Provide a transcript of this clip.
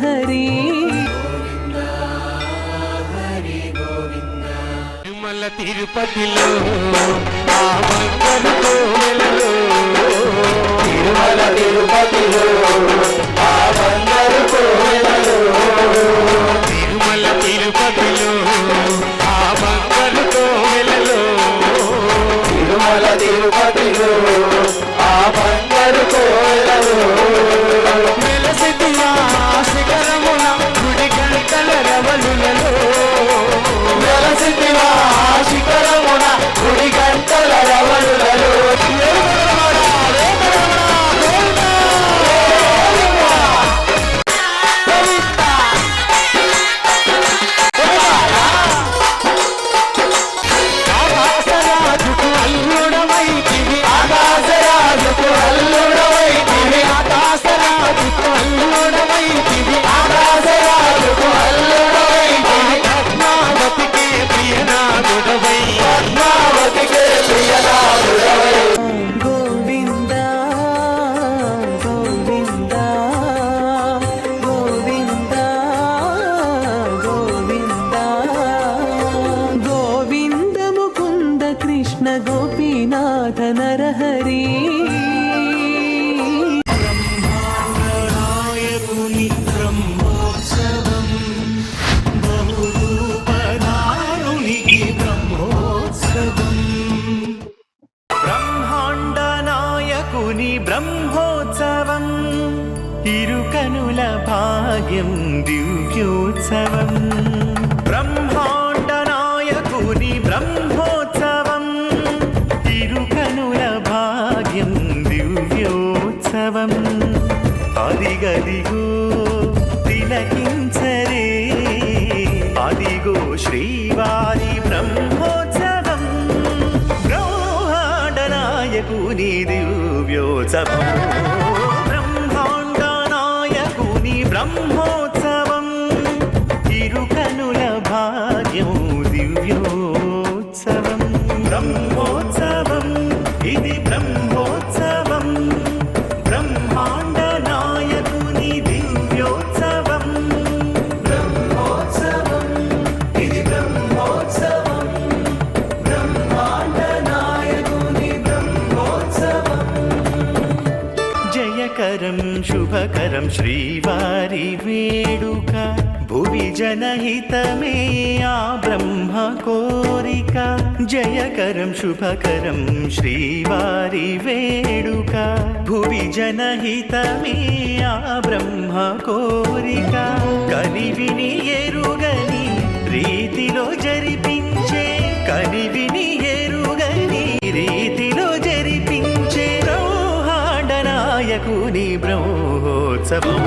నరహరి తిరుమల తిరుపతిలో ఆ బంగారు కోవెలలో తిరుమల తిరుపతిలో ఆ బంగారు కోవెలలో తిరుమల తిరుపతిలో ఆ బంగారు కోవెలలో తిరుమల తిరుపతిలో ఆ బంగారు కోవెలలో వెలసిదియా శిఖరమున గుడి గంటల రవలులలో వెలసిదివా శిఖరమున గుడి గంటల రవలులలో ఆకాశరాజుకు అల్లుడవైతివి ఆకాశరాజుకు అల్లుడవైతివి ఆకాశరాజుకు అల్లుడవైతివి ఆకాశరాజుకు అల్లుడవైతివి పద్మావతికే ప్రియనాథుడవై పద్మావతికే ప్రియనాథుడవై గోవింద గోవింద గోవింద గోవింద గోవింద ముకుంద కృష్ణ గోపీనాథ నరహరి నాయకుని బ్రహ్మోత్సవం బహురూపధారునికి బ్రహ్మోత్సవం బ్రహ్మాండ నాయకుని బ్రహ్మోత్సవం ఇరుకనుల భాగ్యం దివ్యోత్సవం బ్రహ్మాండ నాయకుని బ్రహ్మోత్సవం ఇరుకనుల భాగ్యం దివ్యోత్సవం అదిగదిగో తిలకించరే అదిగో శ్రీవారి బ్రహ్మోత్సవం బ్రహ్మాండ నాయకుని దివ్యోత్సవం బ్రహ్మాండ నాయకుని బ్రహ్మోత్సవం ఇరుకనుల భాగ్యం దివ్యోత్సవం బ్రహ్మోత్సవం ఇది బ్రహ్మోత్సవం బ్రహ్మాండ నాయకుని దివ్యోత్సవం బ్రహ్మోత్సవం ఇది బ్రహ్మోత్సవం బ్రహ్మాండ నాయకుని బ్రహ్మోత్సవం జయకరం శుభకరం శ్రీవారి వేడుక భువి జనహితమే ఆ బ్రహ్మ కోరిక జయకరం శుభకరం శ్రీవారి వేడుక భువి జనహితమే ఆ బ్రహ్మ కోరిక కనివిని ఎరుగని రీతిలో జరిపించే కనివిని ఎరుగని రీతిలో జరిపించే బ్రహ్మాండ నాయకుని బ్రహ్మోత్సవం